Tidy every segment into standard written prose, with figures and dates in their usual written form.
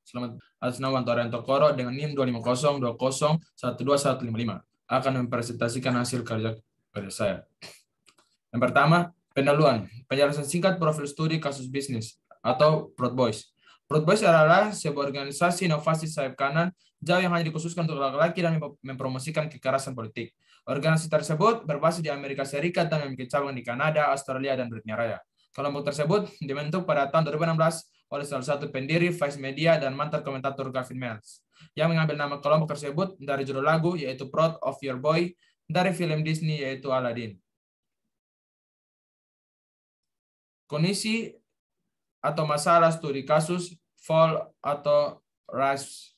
Selamat atas nama Antorianto Koro dengan NIM 25020121155 akan mempresentasikan hasil kerja saya. Yang pertama, pendahuluan, penjelasan singkat profil studi kasus bisnis atau Proud Boys. Proud Boys adalah sebuah organisasi inovasi sayap kanan jauh yang hanya dikhususkan untuk laki-laki dan mempromosikan kekerasan politik. Organisasi tersebut berbasis di Amerika Serikat dan memiliki cabang di Kanada, Australia, dan Britania Raya. Kelompok tersebut dibentuk pada tahun 2016 oleh salah satu pendiri Vice Media dan mantan komentator Gavin Mills, yang mengambil nama kelompok tersebut dari judul lagu yaitu Proud of Your Boy dari film Disney yaitu Aladdin. Kondisi atau masalah studi kasus Fall atau Rise.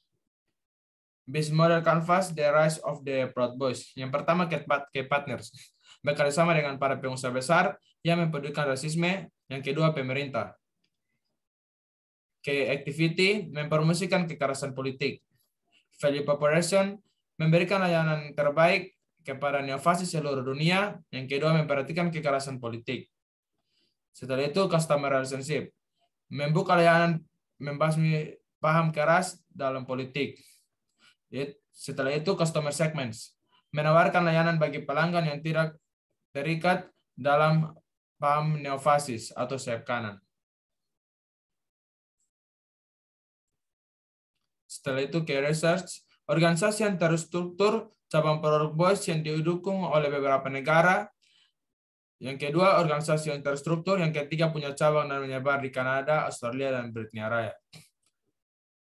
Business Model Canvas, The Rise of the Proud Boys. Yang pertama, K-Partners. Bekerja sama dengan para pengusaha besar yang mempedulikan rasisme. Yang kedua, pemerintah. K-Activity, mempromosikan kekerasan politik. Value Proposition, memberikan layanan terbaik kepada neofasis seluruh dunia. Yang kedua, memperhatikan kekerasan politik. Setelah itu, Customer Relationship, membuka layanan membasmi paham keras dalam politik. Setelah itu, Customer Segments, menawarkan layanan bagi pelanggan yang tidak terikat dalam paham neofasis atau sayap kanan. Setelah itu, Key Research, organisasi yang terstruktur, cabang Proud Boys yang didukung oleh beberapa negara. Yang kedua, organisasi yang terstruktur. Yang ketiga, punya cabang dan menyebar di Kanada, Australia, dan Britania Raya.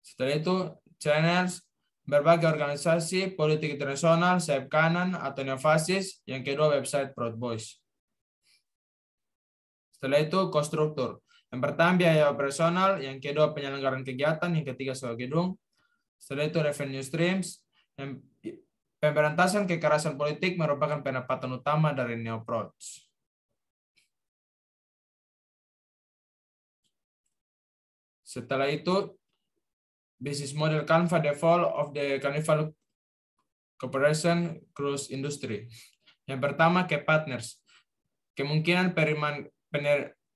Setelah itu, channels, berbagai organisasi, politik internasional, sayap kanan, atau neofasis. Yang kedua, website Proud Boys. Setelah itu, konstruktur. Yang pertama, biaya operasional. Yang kedua, penyelenggaraan kegiatan. Yang ketiga, sewa gedung. Setelah itu, revenue streams. Pemberantasan kekerasan politik merupakan pendapatan utama dari Neoprouds. Setelah itu, business model Canva, the fall of the Carnival Corporation Cruise Industry. Yang pertama, K-Partners. Kemungkinan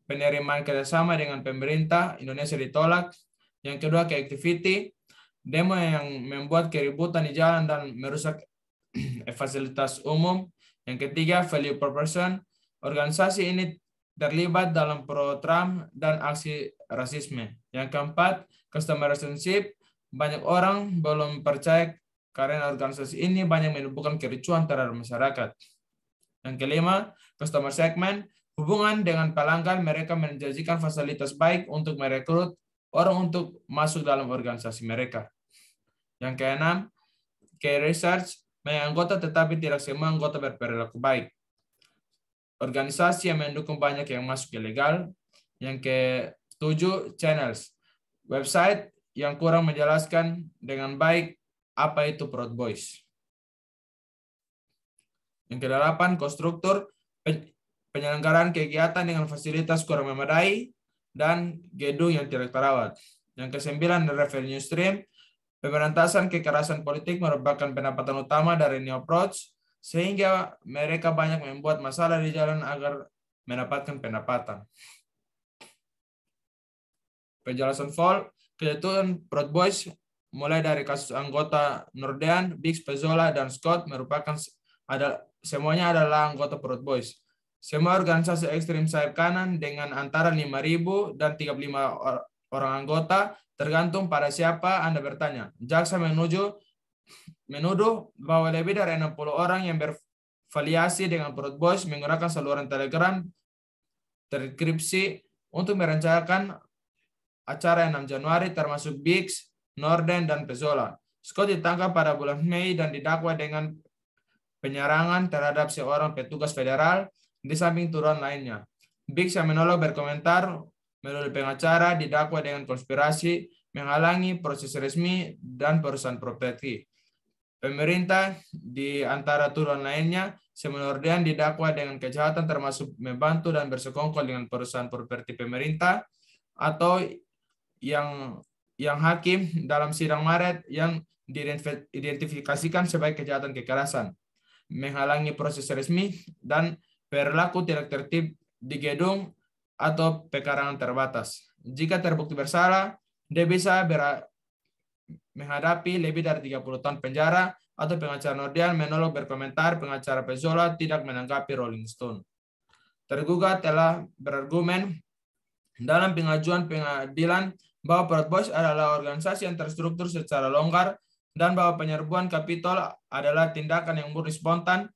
penerimaan kerjasama dengan pemerintah Indonesia ditolak. Yang kedua, K-Activity. Demo yang membuat keributan di jalan dan merusak fasilitas umum. Yang ketiga, Value Proposition. Organisasi ini terlibat dalam pro-Trump dan aksi rasisme. Yang keempat, Customer Relationship. Banyak orang belum percaya karena organisasi ini banyak menimbulkan kericuhan terhadap masyarakat. Yang kelima, Customer Segment. Hubungan dengan pelanggan, mereka menjanjikan fasilitas baik untuk merekrut orang untuk masuk dalam organisasi mereka. Yang keenam, Key Research. Banyak anggota tetapi tidak semua anggota berperilaku baik. Organisasi yang mendukung banyak yang masuk ilegal. Yang ketujuh, channels. Website yang kurang menjelaskan dengan baik apa itu Proud Boys. Yang kedelapan, konstruktur. Penyelenggaraan kegiatan dengan fasilitas kurang memadai dan gedung yang tidak terawat. Yang kesembilan, revenue stream. Pemberantasan kekerasan politik merupakan pendapatan utama dari Neoprouds, sehingga mereka banyak membuat masalah di jalan agar mendapatkan pendapatan. Penjelasan Fall, kejatuhan Proud Boys mulai dari kasus anggota Nordean, Biggs, Pezzola, dan Scott semuanya adalah anggota Proud Boys. Semua organisasi ekstrim sayap kanan dengan antara 5.000 dan 35 orang anggota, tergantung pada siapa Anda bertanya. Jaksa menuduh bahwa lebih dari 60 orang yang berafiliasi dengan Proud Boys menggunakan saluran Telegram terkripsi untuk merencanakan acara 6 Januari termasuk Biggs, Norden, dan Pezzola. Scott ditangkap pada bulan Mei dan didakwa dengan penyerangan terhadap seorang petugas federal di samping tuduhan lainnya. Biggs yang menolak berkomentar melalui pengacara didakwa dengan konspirasi, menghalangi proses resmi, dan perusahaan properti. Pemerintah di antara tuduhan lainnya, Nordean didakwa dengan kejahatan termasuk membantu dan bersekongkol dengan perusahaan properti pemerintah atau yang hakim dalam sidang Maret yang diidentifikasikan sebagai kejahatan kekerasan, menghalangi proses resmi, dan perilaku tidak tertib di gedung atau pekarangan terbatas. Jika terbukti bersalah, dia bisa menghadapi lebih dari 30 tahun penjara, atau pengacara Nordean menolak berkomentar, pengacara Pezzola tidak menanggapi Rolling Stone. Tergugat telah berargumen dalam pengajuan pengadilan bahwa Proud Boys adalah organisasi yang terstruktur secara longgar dan bahwa penyerbuan Capitol adalah tindakan yang murni spontan.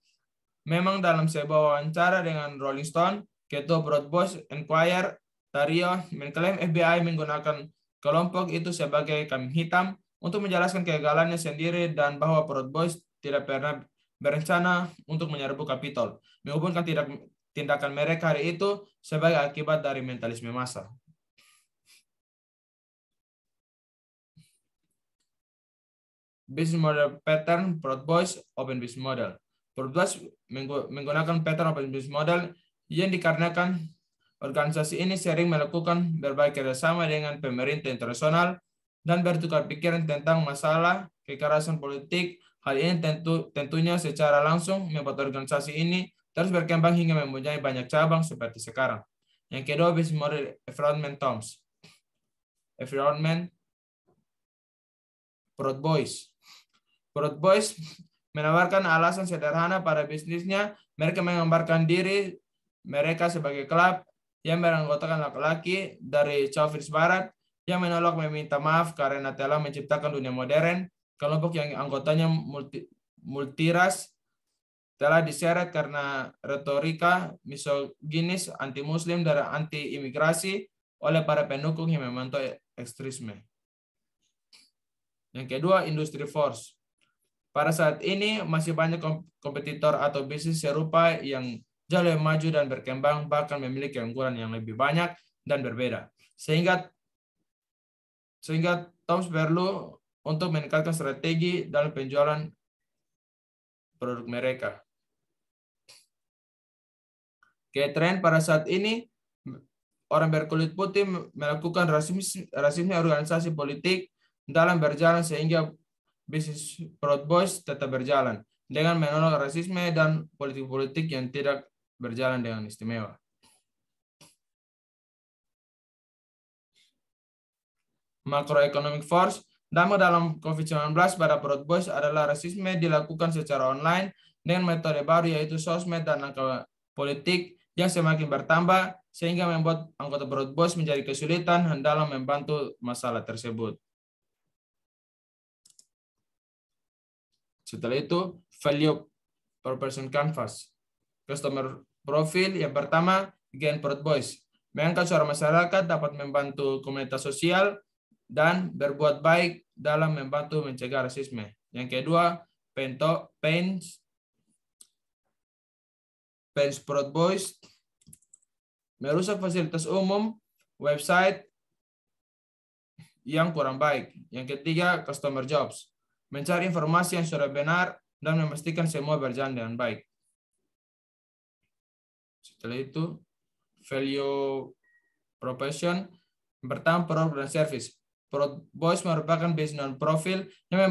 Memang dalam sebuah wawancara dengan Rolling Stone, Ketua Proud Boys Inquirer Dario mengklaim FBI menggunakan kelompok itu sebagai kambing hitam untuk menjelaskan kegagalannya sendiri dan bahwa Proud Boys tidak pernah berencana untuk menyerbu Capitol, menghubungkan tindakan mereka hari itu sebagai akibat dari mentalisme massa. Business model pattern Proud Boys Open Business Model. Proud Boys menggunakan pattern Open Business Model yang dikarenakan organisasi ini sering melakukan berbagai kerjasama dengan pemerintah internasional dan bertukar pikiran tentang masalah kekerasan politik. Hal ini tentunya secara langsung membuat organisasi ini terus berkembang hingga mempunyai banyak cabang seperti sekarang. Yang kedua, business model environment terms. Environment Proud Boys. Proud Boys menawarkan alasan sederhana pada bisnisnya. Mereka menggambarkan diri mereka sebagai klub yang beranggotakan laki-laki dari Chauvinist Barat yang menolak meminta maaf karena telah menciptakan dunia modern. Kelompok yang anggotanya multiras telah diseret karena retorika misoginis, anti-muslim, dan anti-imigrasi oleh para pendukung yang memantau ekstremisme. Yang kedua, industri force. Pada saat ini masih banyak kompetitor atau bisnis serupa yang jauh lebih maju dan berkembang, bahkan memiliki keunggulan yang lebih banyak dan berbeda. Sehingga Toms perlu untuk meningkatkan strategi dalam penjualan produk mereka. Tren pada saat ini, orang berkulit putih melakukan rasisme organisasi politik dalam berjalan sehingga bisnis Proud Boys tetap berjalan dengan menolak rasisme dan politik-politik yang tidak berjalan dengan istimewa. Macroeconomic force. Dampak dalam COVID-19 pada Proud Boys adalah rasisme dilakukan secara online dengan metode baru yaitu sosmed dan langkah politik yang semakin bertambah sehingga membuat anggota Proud Boys menjadi kesulitan dalam membantu masalah tersebut. Setelah itu, value proposition canvas. Customer profile yang pertama, Gen Proud Boys. Mengangkat suara masyarakat dapat membantu komunitas sosial dan berbuat baik dalam membantu mencegah rasisme. Yang kedua, Pains Proud Boys merusak fasilitas umum, website yang kurang baik. Yang ketiga, customer jobs. Mencari informasi yang sudah benar dan memastikan semua berjalan dengan baik. Setelah itu, value proposition. Pertama, produk dan service. Proud Boys merupakan bisnis non-profit yang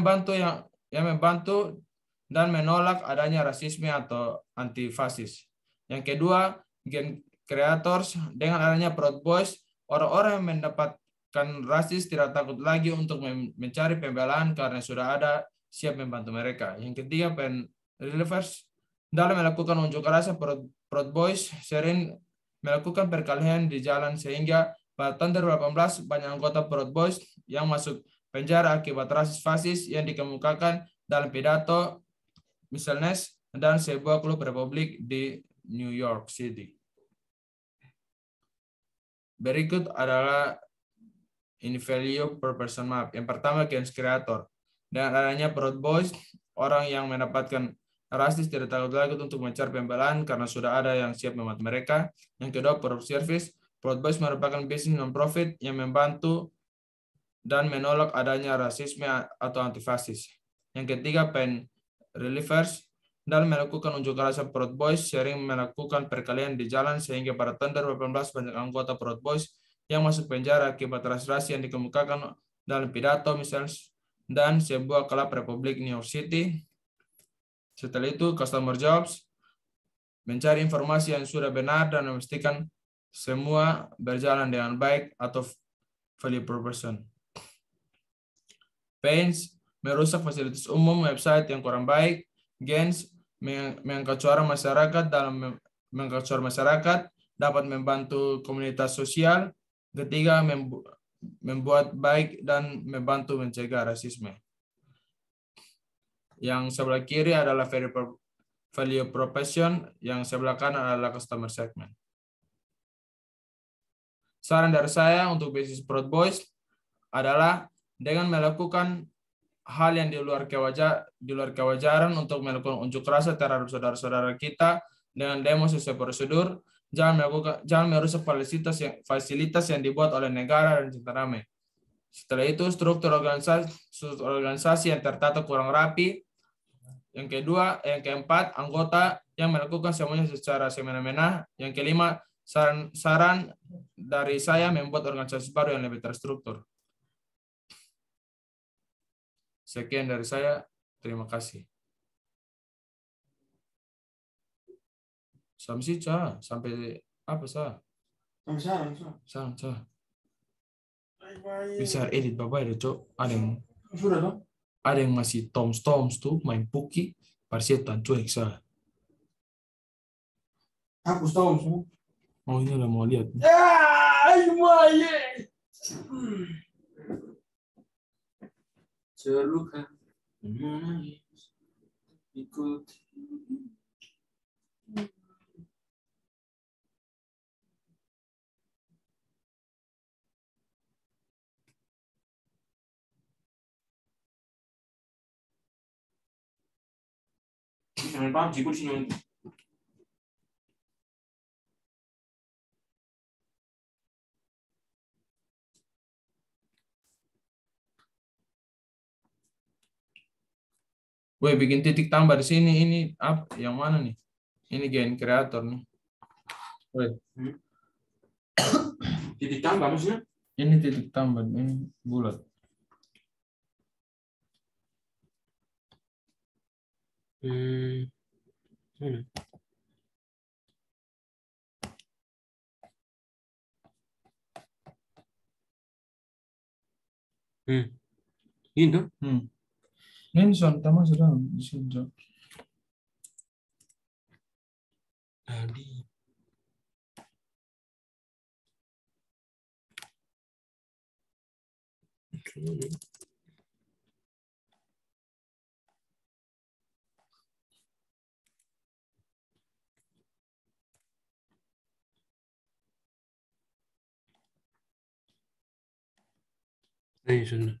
membantu dan menolak adanya rasisme atau antifasis. Yang kedua, Gen Creators. Dengan adanya Proud Boys, orang-orang yang mendapatkan rasis tidak takut lagi untuk mencari pembelaan karena sudah ada siap membantu mereka. Yang ketiga, Pen Relievers. Dalam melakukan unjuk rasa, Proud Boys sering melakukan perkelahian di jalan sehingga pada tahun 2018 banyak anggota Proud Boys yang masuk penjara akibat rasis fasis yang dikemukakan dalam pidato misalnya dan sebuah klub Republik di New York City. Berikut adalah ini value per person map. Yang pertama, Gen Creator. Dengan adanya Proud Boys, orang yang mendapatkan rasis tidak takut lagi untuk mencari pembelaan karena sudah ada yang siap membantu mereka. Yang kedua, Proud Service. Proud Boys merupakan bisnis non-profit yang membantu dan menolak adanya rasisme atau antifasis. Yang ketiga, Pen Relievers. Dalam melakukan unjuk rasa, Proud Boys sering melakukan perkelahian di jalan sehingga pada tahun 2018 banyak anggota Proud Boys yang masuk penjara akibat ras-ras yang dikemukakan dalam pidato misalnya dan sebuah klub Republik New York City. Setelah itu, customer jobs. Mencari informasi yang sudah benar dan memastikan semua berjalan dengan baik atau value proposition. Pains merusak fasilitas umum, website yang kurang baik. Gains mengangkat suara masyarakat mengangkat suara masyarakat, dapat membantu komunitas sosial. Ketiga, membuat baik dan membantu mencegah rasisme. Yang sebelah kiri adalah value proposition, yang sebelah kanan adalah customer segment. Saran dari saya untuk bisnis Proud Boys adalah dengan melakukan hal yang di luar kewajaran untuk melakukan unjuk rasa terhadap saudara-saudara kita dengan demo sesuai prosedur, jangan merusak fasilitas yang dibuat oleh negara dan cinta damai. Setelah itu struktur organisasi yang tertata kurang rapi. Yang keempat, anggota yang melakukan semuanya secara semena-mena. Yang kelima, saran dari saya membuat organisasi baru yang lebih terstruktur. Sekian dari saya. Terima kasih. Sampai apa sah? Saran. Bisa edit bapak itu, Cok. Ada yang masih Toms tuh main puki, parsetan cuek sah. Hapus Toms. Oh, ini udah mau lihat. Celukan menangis ikut. Jangan PUBG pun sini. Woi, bikin titik tambah di sini. Ini apa? Yang mana nih? Ini gain creator nih. Woi. Titik tambah maksudnya? Ini titik tambah, ini bulat. Gitu. Ini sama sudah di sini. Tadi. Ayo sudah.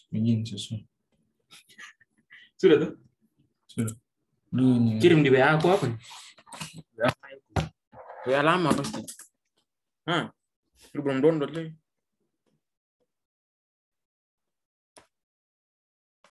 Begini sesuai. Sudah tuh? Sudah. Ini. Kirim di WA aku apa nih? WA lama pasti. Lu belum download lagi.